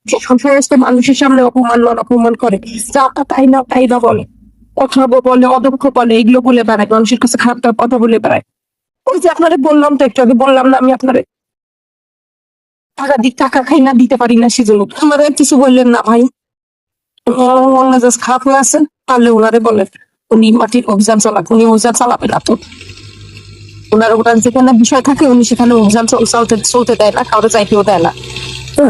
সমস্ত মানুষের সামনে অপমান করে, যা তা তাই না তাই না বলে, কথা বলে, অদক্ষ বলে, এগুলো বলে বেড়ায়, মানুষের কাছে খারাপ খারাপ কথা বলে বেড়ায়। ওই যে আপনারে বললাম তো, একটু আগে বললাম না আমি আপনারে টাকা খাই না, দিতে পারি না, সেজন্য আমাদের কিছু বললেন না ভাই। মন মেজাজ খারাপ হয়ে আছে, তাহলে ওনারে বলেন উনি মাটির অভিযান চালাক, উনি অভিযান চালাবে না তো। ওনার যেখানে বিষয় থাকে উনি সেখানে অভিযান চলতে দেয় না, কারো চাইতেও দেয় না।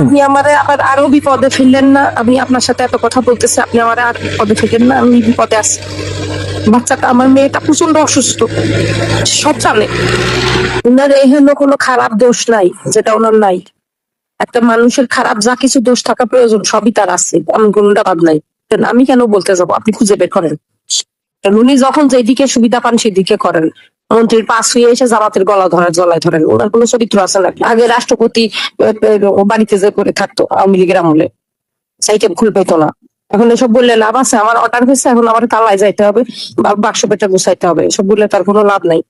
আপনি আমারে আবার আরো বিপদে ফেললেন না। আমি আপনার সাথে এত কথা বলতেছি, আপনি আমার আর বিপদে ফেললেন না। আমি বিপদে আছি। বাচ্চাটা, আমার মেয়েটা প্রচন্ড অসুস্থ, সব জানে। ওনার এখানে কোনো খারাপ দোষ নাই যেটা ওনার নাই। একটা মানুষের খারাপ যা কিছু দোষ থাকা প্রয়োজন সবই তার আছে, আমি কোনটা বাদ নাই। আমি কেন বলতে যাবো? আপনি খুঁজে বের করেন। উনি যখন যেদিকে সুবিধা পান সেদিকে করেন। মন্ত্রীর পাশ হয়ে এসে জামাতের জলায় ধরেন। ওনার কোনো চরিত্র আছে নাকি? আগে রাষ্ট্রপতি বাড়িতে যে করে থাকতো আওয়ামী লীগের আমলে, সাইটে খুল পেতো না। এখন এসব বললে লাভ আছে? আমার অর্ডার হয়েছে, এখন আমার তালায় যাইতে হবে, বাক্স পেটা গুছাইতে হবে, এসব বললে তার কোনো লাভ নাই।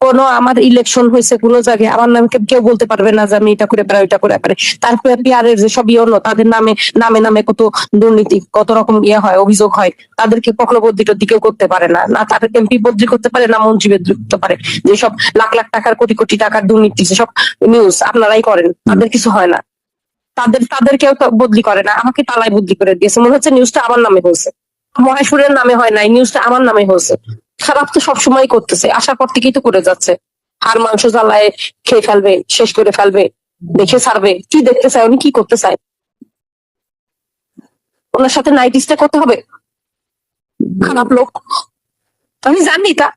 কোনো আমার ইলেকশন হয়েছে কোনো জায়গায়, আমার নামে কেউ বলতে পারবে না যে আমি এটা করে পারি ওইটা করে পারি। তারপরে পিআরের যে সব ইয়ে তাদের নামে নামে নামে কত দুর্নীতি, কত রকম ইয়ে হয়, অভিযোগ হয়। তাদেরকে কখনো বদলির দিকেও করতে পারে না, না তাদেরকে এমপি বদলি করতে পারে, না মন্ত্রী বদলি করতে পারে। যেসব লাখ লাখ টাকার, কোটি কোটি টাকার দুর্নীতি, সেসব নিউজ আপনারাই করেন, তাদের কিছু হয় না। তাদেরকেও তো বদলি করে না, আমাকে তালায় বদলি করে দিয়েছে। মনে হচ্ছে নিউজটা আমার নামে হয়েছে, মহেশ্বরের নামে হয় নাই, নিউজটা আমার নামে হয়েছে। খারাপ তো সবসময় করতেছে, আসার পর থেকেই তো করে যাচ্ছে। হাড় মাংস জ্বালায় খেয়ে ফেলবে, শেষ করে ফেলবে, দেখে ছাড়বে। কি দেখতে চায় উনি, কি করতে চায়? ওনার সাথে নাইট স্টে করতে হবে? খারাপ লোক, আমি জানি তা।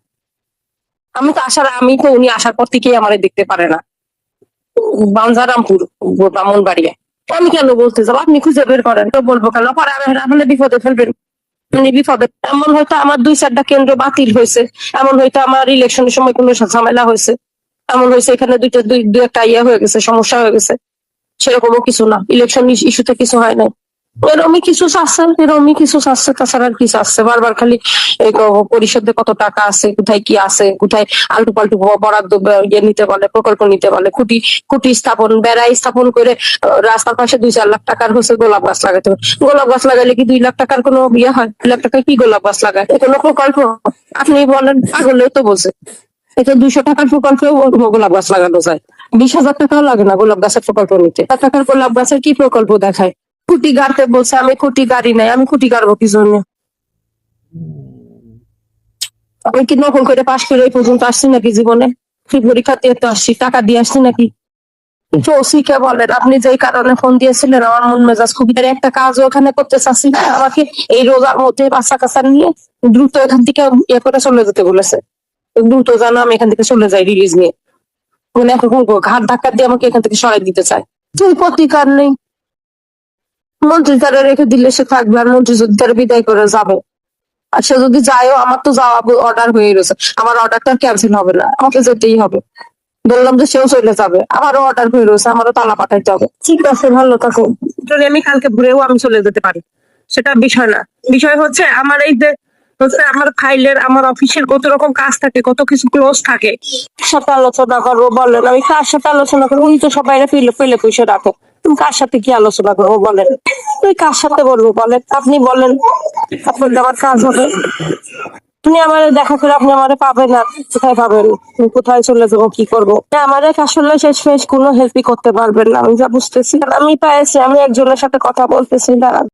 আমি তো উনি আসার পর থেকেই আমারে দেখতে পারে না। বাঞ্জারামপুর, ব্রাহ্মণবাড়িয়া। আমি কেন বলতে যাবো? আপনি খুঁজে বের করেন, তো বলবো কেন? পরে আমি বিপদে ফেলবেন। বিপদে এমন হয়তো আমার 2-4টা কেন্দ্র বাতিল হয়েছে, এমন হয়তো আমার ইলেকশনের সময় কোনো ঝামেলা হয়েছে, এমন হয়েছে এখানে দুই একটা ইয়ে হয়ে গেছে, সমস্যা হয়ে গেছে। সেরকমও কিছু না, ইলেকশন ইস্যুতে কিছু হয় নাই। এরমই কিছু চাচ্ছে, তাছাড়া আর কি চাচ্ছে? বারবার খালি পরিষদে কত টাকা আছে, কোথায় কি আছে, কোথায় আলটু পাল্টু বরাদ্দ ইয়ে নিতে বলে, প্রকল্প নিতে বলে, খুঁটি খুঁটি স্থাপন, বেড়াই স্থাপন করে রাস্তার পাশে 2-4 লাখ টাকার হচ্ছে গোলাপ গাছ লাগাতে হবে। গোলাপ গাছ লাগাইলে কি 2 লাখ টাকার কোনো ইয়ে হয়? 2 লাখ টাকায় কি গোলাপ গাছ লাগায়? এ কোনো প্রকল্প? আপনি বলেন, পাগলেও তো বলছে এটা 200 টাকার প্রকল্পেও গোলাপ গাছ লাগানো যায়। 20,000 টাকাও লাগে না গোলাপ গাছের প্রকল্প নিতে। 1 টাকার গোলাপ গাছের কি প্রকল্প দেখায়? খুঁটি গাড়তে বলছে, আমি খুঁটি গাড়ি নাই, আমি খুঁটি গাড়বো কি জন্য? আমি কি নকল করে পাশ করে এই পর্যন্ত আসছি নাকি জীবনে? কি পরীক্ষা দিয়ে তো আসছি, টাকা দিয়ে আসছি নাকি? ওসিকে বলেন, আপনি যেই কারণে ফোন দিয়েছিলেন, আমার মন মেজাজ খুবই, একটা কাজও ওখানে করতে চাচ্ছি না। আমাকে এই রোজার মধ্যে বাচ্চা কাচ্চা নিয়ে দ্রুত এখান থেকে ইয়ে করে চলে যেতে বলেছে। দ্রুত জানো আমি এখান থেকে চলে যাই রিলিজ নিয়ে। মানে এখন ঘাট ধাক্কা দিয়ে আমাকে এখান থেকে সরাই দিতে চায়। তুই প্রতিকার নেই। মন্ত্রী তারা রেখে দিলে সে থাকবে, আর মন্ত্রী যদি তারা বিদায় করে যাবে, আর সে যদি যায়ও, আমার তো যাওয়া অর্ডার হয়ে গেছে, আমার অর্ডারটা ক্যান্সেল হবে না, আমাকে যেতেই হবে। বললাম যে সেও চলে যাবে, আমারও অর্ডার হয়ে রয়েছে, আমারও তালা পাঠাইতে হবে। ঠিক আছে, ভালো থাকো। যদি আমি কালকে ভোরেও আমি চলে যেতে পারি, সেটা বিষয় না। বিষয় হচ্ছে আমার এই যে আমার ফাইলের, আমার অফিসের কত রকম কাজ থাকে, কত কিছু ক্লোজ থাকে। সাথে আলোচনা করবো বলেন? আমি কার সাথে আলোচনা করবো? উনি তো সবাই ফেলে ফেলে পয়সা রাখো, তুমি কার সাথে কি আলোচনা করবো বলেন? তুই কার সাথে বলবো বলেন? আপনি বলেন, আপনার আমার কাজ হবে। তুমি আমার দেখা করে আপনি আমারে পাবেন না, কোথায় পাবেন? কোথায় চলে যাবো, কি করবো? আমার আসলে শেষ কোনো হেল্পই করতে পারবেন না, আমি যা বুঝতেছি। আমি পাইছি, আমি একজনের সাথে কথা বলতেছি, দাঁড়ান।